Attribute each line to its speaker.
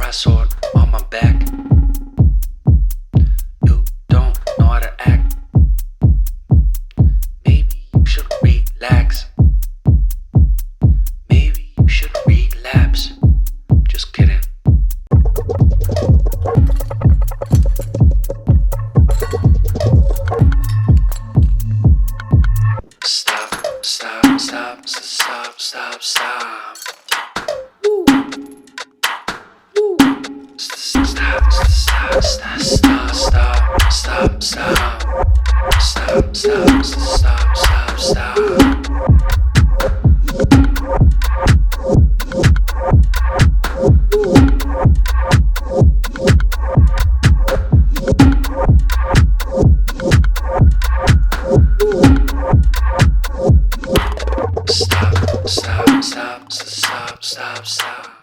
Speaker 1: got a sword on my back. You don't know how to act. Maybe you should relax. Maybe you should relapse. Just kidding. Stop, stop, stop, stop, stop, stop. Woo. Woo. Stop, stop, stop, stop, stop, stop, stop, stop, stop, stop, stop. Stop, stop, stop, stop, stop, stop.